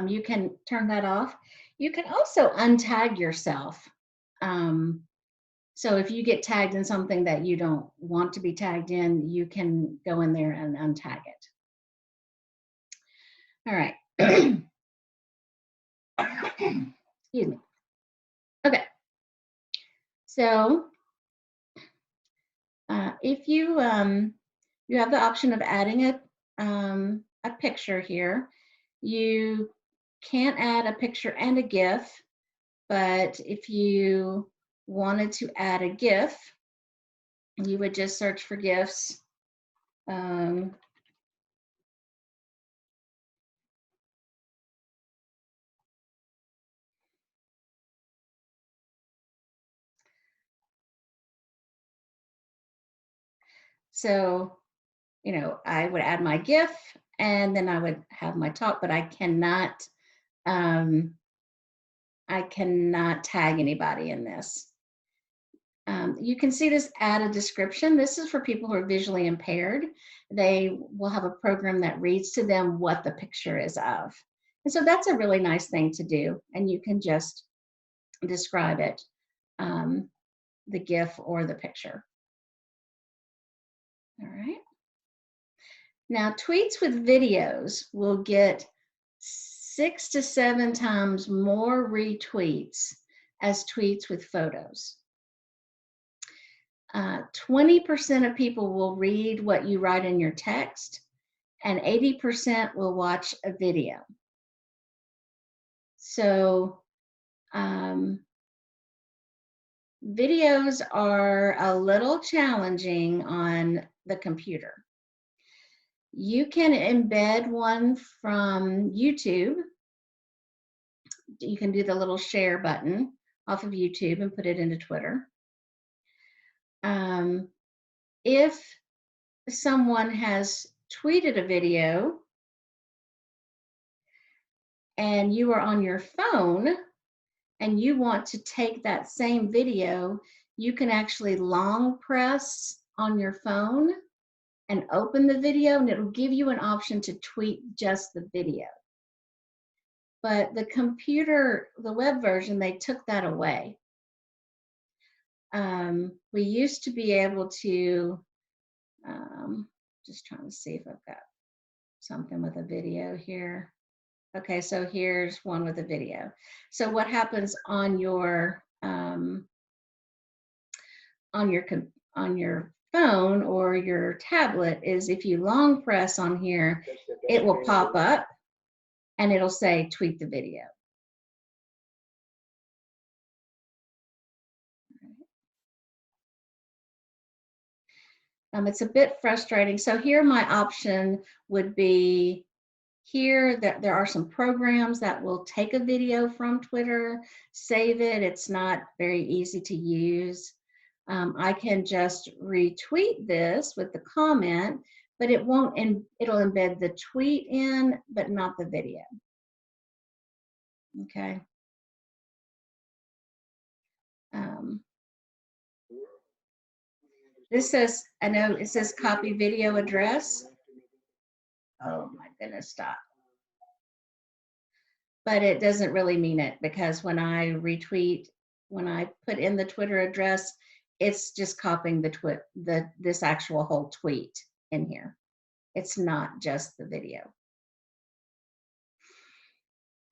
Speaker 1: You can turn that off. You can also untag yourself. So if you get tagged in something that you don't want to be tagged in, you can go in there and untag it. All right. Excuse me. Okay. So if you you have the option of adding a picture here. You can't add a picture and a GIF, but if you wanted to add a GIF, you would just search for GIFs. So, I would add my GIF and then I would have my talk, but I cannot tag anybody in this. You can see this add a description. This is for people who are visually impaired. They will have a program that reads to them what the picture is of. And so that's a really nice thing to do. And you can just describe it, the GIF or the picture. All right. Now, tweets with videos will get 6 to 7 times more retweets as tweets with photos. 20% of people will read what you write in your text, and 80% will watch a video. So videos are a little challenging on the computer. You can embed one from YouTube. You can do the little share button off of YouTube and put it into Twitter. If someone has tweeted a video and you are on your phone and you want to take that same video, you can actually long press on your phone and open the video, and it'll give you an option to tweet just the video. But the computer, the web version, they took that away. We used to be able to, just trying to see if I've got something with a video here. Okay, so here's one with a video. So what happens on your phone or your tablet is if you long press on here, it will pop up and it'll say tweet the video. It's a bit frustrating. So here my option would be here that there are some programs that will take a video from Twitter, save it. It's not very easy to use. I can just retweet this with the comment, but it won't, and it'll embed the tweet in, but not the video. Okay. This says, I know it says copy video address. Oh my goodness, stop. But it doesn't really mean it, because when I retweet, when I put in the Twitter address, it's just copying this actual whole tweet in here. It's not just the video.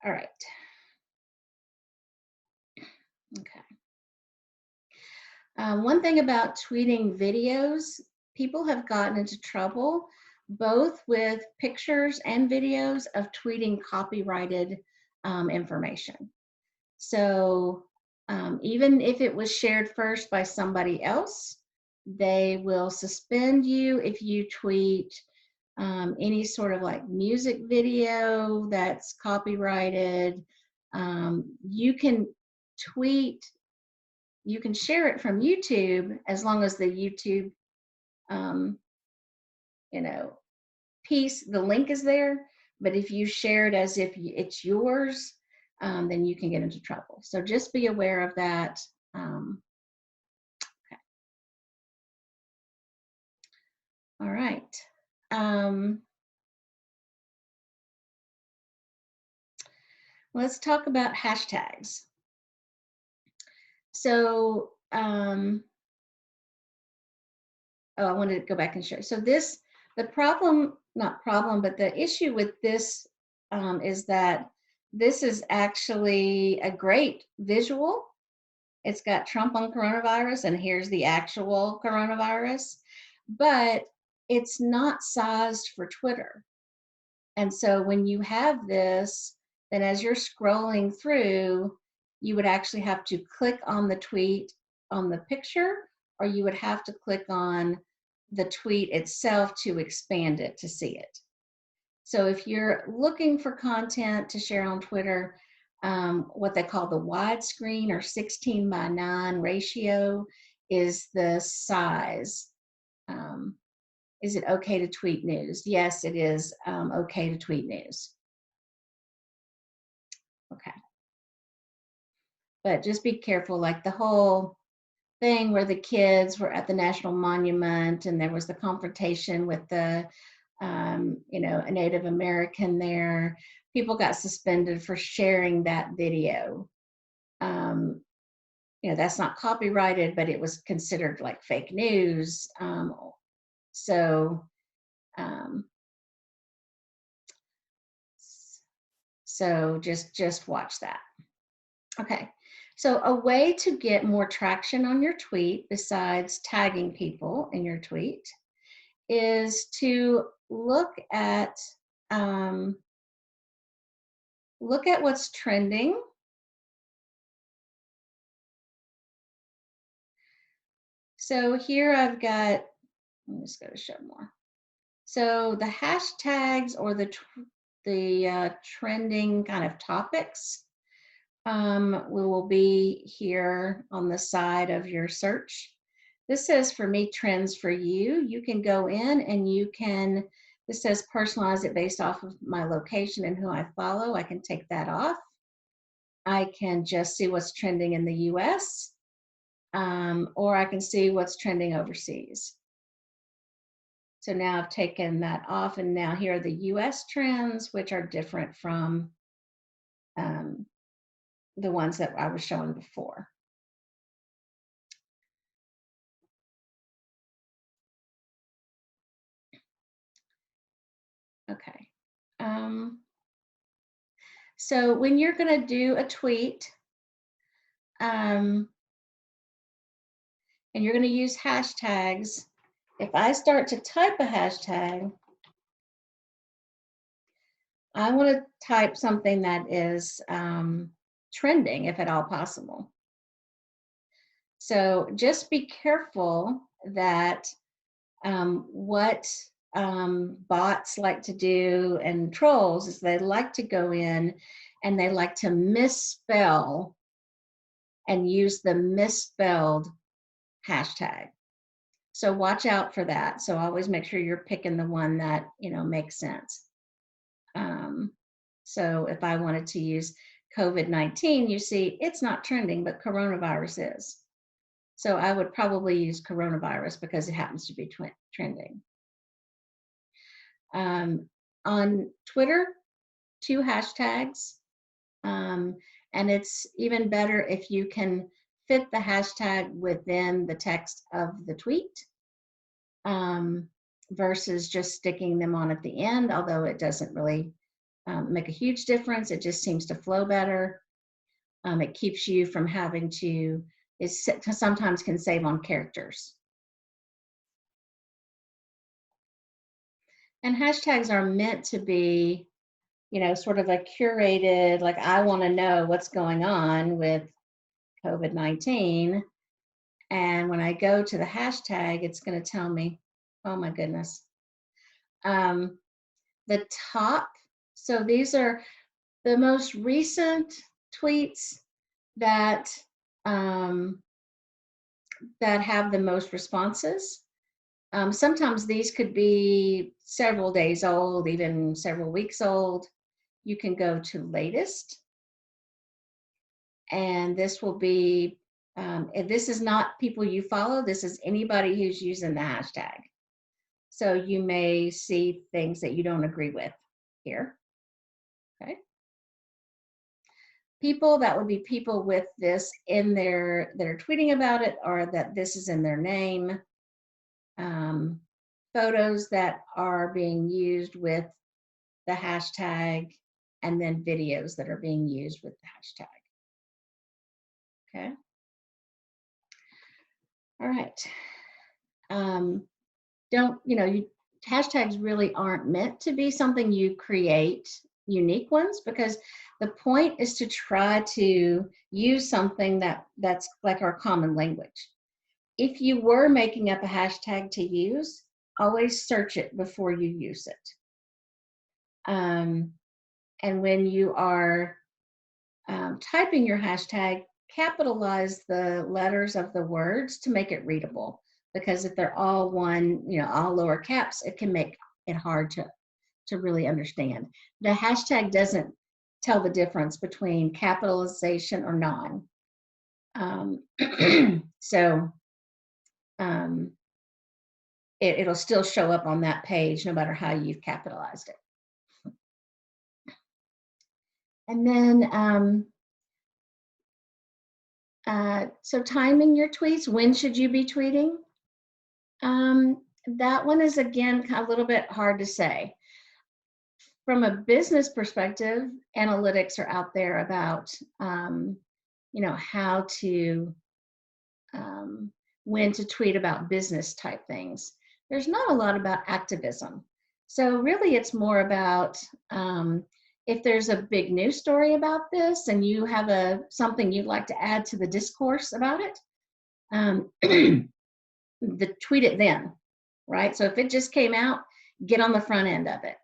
Speaker 1: All right. Okay. One thing about tweeting videos, people have gotten into trouble both with pictures and videos of tweeting copyrighted information. So even if it was shared first by somebody else, they will suspend you if you tweet any sort of like music video that's copyrighted. You can tweet, you can share it from YouTube as long as the YouTube, you know, piece, the link is there. But if you share it as if it's yours, then you can get into trouble. So just be aware of that. Okay. All right. Let's talk about hashtags. So, oh, I wanted to go back and show. So this, the problem, not problem, but the issue with this is that this is actually a great visual. It's got Trump on coronavirus, and here's the actual coronavirus, but it's not sized for Twitter. And so when you have this, then as you're scrolling through, you would actually have to click on the tweet on the picture, or you would have to click on the tweet itself to expand it to see it. So if you're looking for content to share on Twitter, what they call the widescreen or 16:9 ratio is the size. Is it okay to tweet news? Yes, it is okay to tweet news. Okay. But just be careful, like the whole thing where the kids were at the National Monument and there was the confrontation with the, you know, a Native American there. People got suspended for sharing that video. You know, that's not copyrighted, but it was considered like fake news. So just watch that. Okay, so a way to get more traction on your tweet besides tagging people in your tweet is to look at what's trending. So here I've got, I'm just going to show more. So the hashtags or the trending kind of topics will be here on the side of your search. This says for me, trends for you. You can go in and you can, this says personalize it based off of my location and who I follow. I can take that off. I can just see what's trending in the US, or I can see what's trending overseas. So now I've taken that off, and now here are the US trends, which are different from the ones that I was showing before. Okay. So when you're going to do a tweet, and you're going to use hashtags, if I start to type a hashtag, I want to type something that is trending, if at all possible. So just be careful that what bots like to do and trolls is they like to go in and they like to misspell and use the misspelled hashtag. So watch out for that. So always make sure you're picking the one that, makes sense. So if I wanted to use COVID-19, you see it's not trending, but coronavirus is. So I would probably use coronavirus because it happens to be trending. On Twitter, 2 hashtags. And it's even better if you can fit the hashtag within the text of the tweet versus just sticking them on at the end, although it doesn't really make a huge difference. It just seems to flow better. It keeps you from having to, it sometimes can save on characters. And hashtags are meant to be, sort of a curated, like I want to know what's going on with COVID-19. And when I go to the hashtag, it's going to tell me, oh my goodness. The top, so these are the most recent tweets that that have the most responses. Sometimes these could be several days old, even several weeks old. You can go to latest, and this will be, if this is not people you follow, this is anybody who's using the hashtag. So you may see things that you don't agree with here. Okay. People, that would be people with this in their, that are tweeting about it, or that this is in their name. Photos that are being used with the hashtag, and then videos that are being used with the hashtag. Okay. All right. Hashtags really aren't meant to be something you create unique ones, because the point is to try to use something that's like our common language. If you were making up a hashtag to use, always search it before you use it. And when you are typing your hashtag, capitalize the letters of the words to make it readable. Because if they're all one, all lower caps, it can make it hard to really understand. The hashtag doesn't tell the difference between capitalization or non. It'll still show up on that page no matter how you've capitalized it. And then, so timing your tweets, when should you be tweeting? That one is, again, a little bit hard to say. From a business perspective, analytics are out there about, how to, when to tweet about business type things. There's not a lot about activism. So really it's more about if there's a big news story about this and you have something you'd like to add to the discourse about it, tweet it then, right? So if it just came out, get on the front end of it.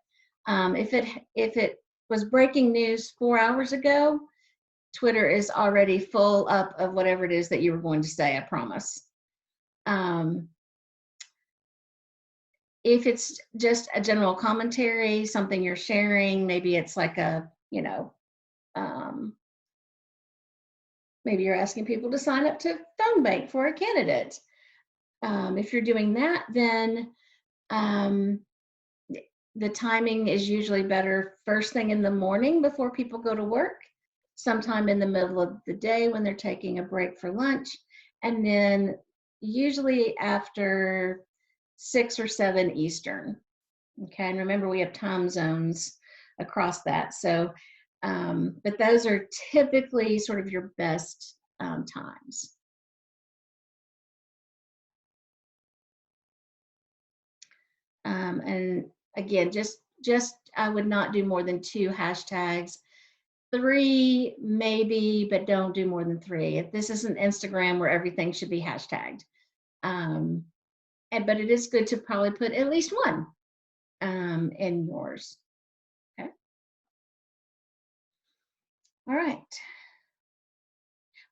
Speaker 1: If it was breaking news 4 hours ago, Twitter is already full up of whatever it is that you were going to say, I promise. If it's just a general commentary, something you're sharing, maybe it's like maybe you're asking people to sign up to phone bank for a candidate. If you're doing that, then the timing is usually better first thing in the morning before people go to work. sometime in the middle of the day when they're taking a break for lunch, and then usually after 6 or 7 Eastern. Okay, and remember we have time zones across that. So, but those are typically sort of your best times. And again, just I would not do more than 2 hashtags. 3 maybe, but don't do more than 3. If this isn't Instagram where everything should be hashtagged. But it is good to probably put at least 1 in yours. Okay. All right.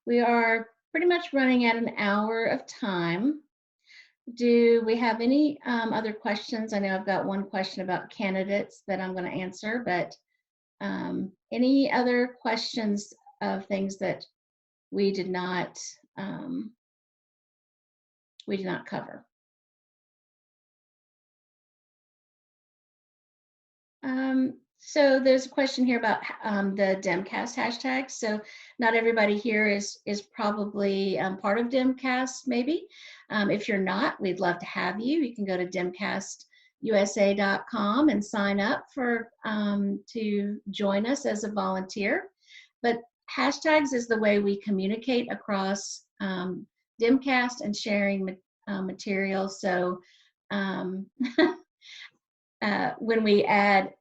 Speaker 1: We are pretty much running at an hour of time. Do we have any other questions? I know I've got one question about candidates that I'm going to answer, but any other questions of things that we did not cover? So there's a question here about the Demcast hashtag. So not everybody here is probably part of Demcast, maybe. If you're not, we'd love to have you. You can go to demcastusa.com and sign up for to join us as a volunteer. But hashtags is the way we communicate across Demcast and sharing material. So when we add,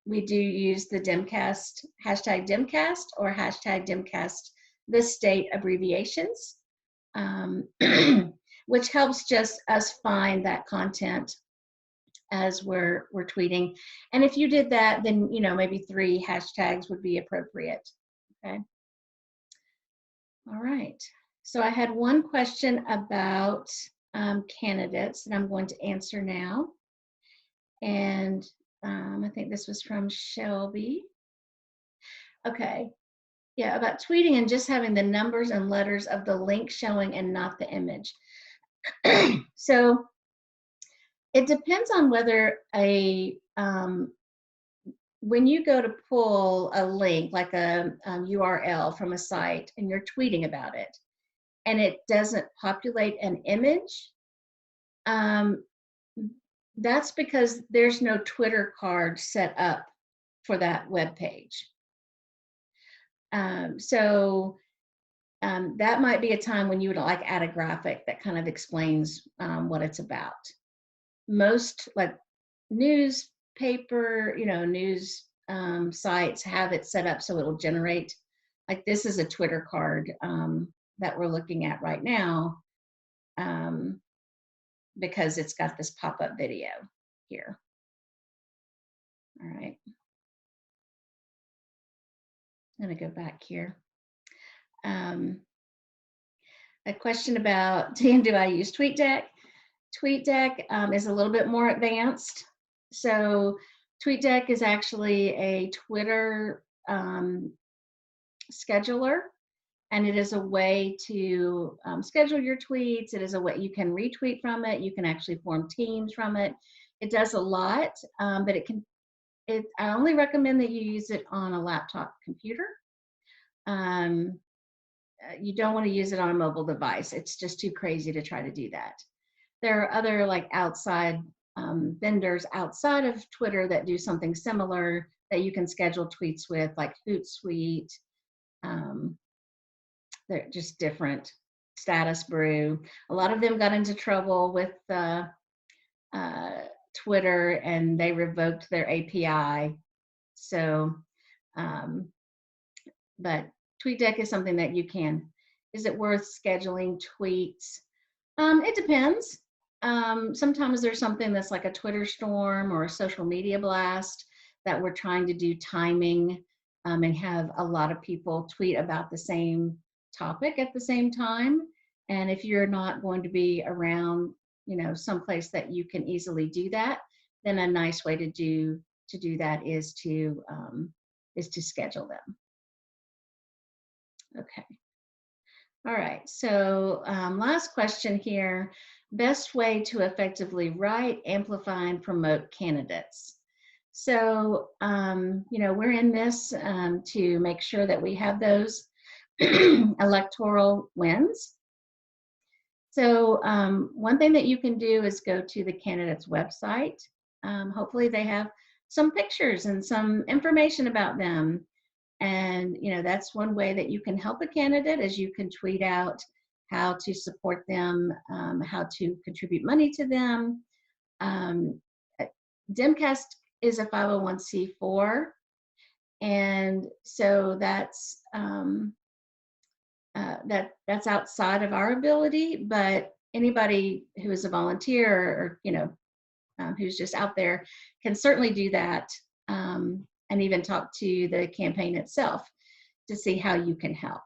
Speaker 1: we do use the Demcast, hashtag Demcast or hashtag Demcast, the state abbreviations, which helps just us find that content as we're tweeting. And if you did that, then, you know, maybe 3 hashtags would be appropriate. Okay. All right. So I had one question about candidates that I'm going to answer now. And I think this was from Shelby. Okay. Yeah, about tweeting and just having the numbers and letters of the link showing and not the image. So it depends on whether when you go to pull a link, like a URL from a site, and you're tweeting about it, and it doesn't populate an image, that's because there's no Twitter card set up for that web page. So that might be a time when you would like add a graphic that kind of explains what it's about. Most like newspaper, you know, news sites have it set up so it'll generate, like this is a Twitter card that we're looking at right now. Because it's got this pop-up video here. All right. I'm going to go back here. A question about, do I use TweetDeck? TweetDeck is a little bit more advanced. So TweetDeck is actually a Twitter scheduler. And it is a way to schedule your tweets. It is a way you can retweet from it. You can actually form teams from it. It does a lot, but I only recommend that you use it on a laptop computer. You don't want to use it on a mobile device. It's just too crazy to try to do that. There are other like outside vendors outside of Twitter that do something similar that you can schedule tweets with, like Hootsuite. They're just different. Status Brew. A lot of them got into trouble with Twitter, and they revoked their API. So, but TweetDeck is something that you can. Is it worth scheduling tweets? It depends. Sometimes there's something that's like a Twitter storm or a social media blast that we're trying to do timing and have a lot of people tweet about the same topic at the same time. And if you're not going to be around, you know, someplace that you can easily do that, then a nice way to do that is to schedule them. Okay. All right. So last question here. Best way to effectively write, amplify, and promote candidates. So, you know, we're in this to make sure that we have those electoral wins. So one thing that you can do is go to the candidate's website. Hopefully they have some pictures and some information about them. And, you know, that's one way that you can help a candidate, is you can tweet out how to support them, how to contribute money to them. Demcast is a 501c4, and so that's that's outside of our ability. But anybody who is a volunteer, or you know, who's just out there, can certainly do that, and even talk to the campaign itself to see how you can help.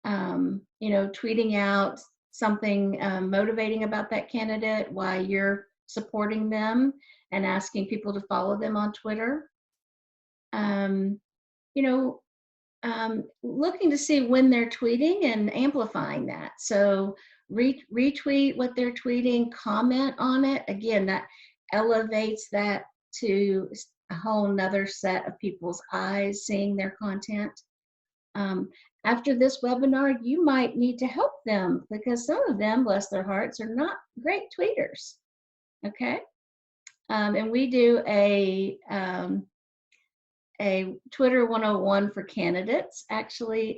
Speaker 1: You know, tweeting out something motivating about that candidate, why you're supporting them, and asking people to follow them on Twitter. You know, looking to see when they're tweeting and amplifying that. So retweet what they're tweeting, comment on it. Again, that elevates that to a whole nother set of people's eyes seeing their content. After this webinar, you might need to help them, because some of them, bless their hearts, are not great tweeters. Okay. And we do a Twitter 101 for candidates, actually.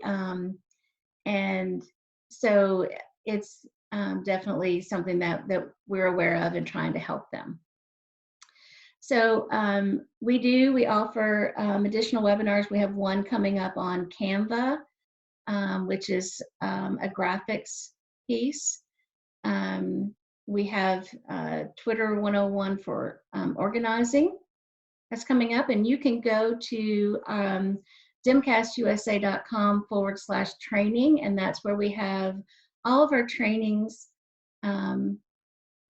Speaker 1: And so it's definitely something that we're aware of and trying to help them. So we offer additional webinars. We have one coming up on Canva, which is a graphics piece. We have Twitter 101 for organizing. That's coming up, and you can go to demcastusa.com/training, and that's where we have all of our trainings, you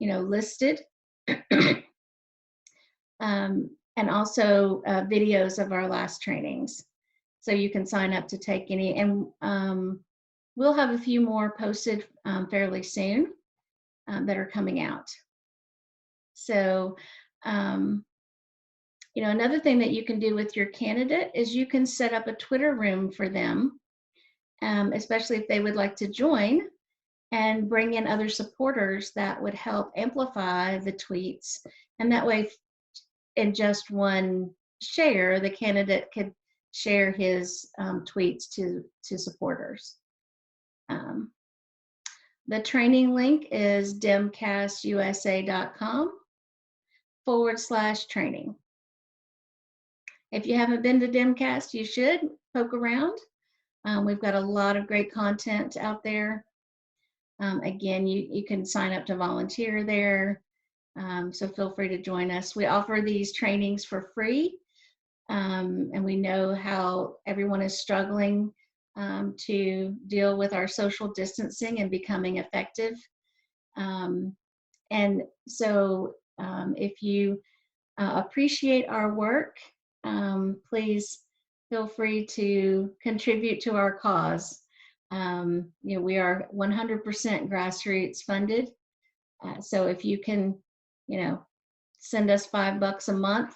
Speaker 1: know, listed, and also videos of our last trainings. So you can sign up to take any, and we'll have a few more posted fairly soon that are coming out. So, you know, another thing that you can do with your candidate is you can set up a Twitter room for them, especially if they would like to join, and bring in other supporters that would help amplify the tweets. And that way, in just one share, the candidate could share his tweets to supporters. The training link is demcastusa.com/training. If you haven't been to Demcast, you should poke around. We've got a lot of great content out there. Again, you can sign up to volunteer there, so feel free to join us. We offer these trainings for free, and we know how everyone is struggling to deal with our social distancing and becoming effective. And so if you appreciate our work, please feel free to contribute to our cause. You know, we are 100% grassroots funded. So if you can, you know, send us $5 a month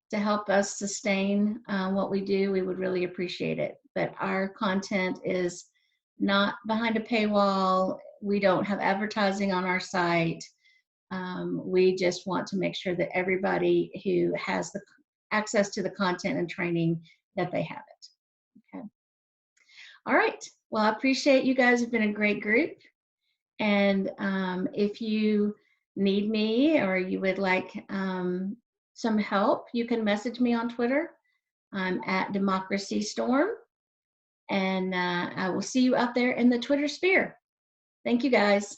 Speaker 1: to help us sustain what we do, we would really appreciate it. But our content is not behind a paywall. We don't have advertising on our site. We just want to make sure that everybody who has the access to the content and training, that they have it. Okay. All right. Well, I appreciate you guys. Have been a great group. And if you need me, or you would like some help, you can message me on Twitter. I'm at Democracy Storm, and I will see you out there in the Twitter sphere. Thank you, guys.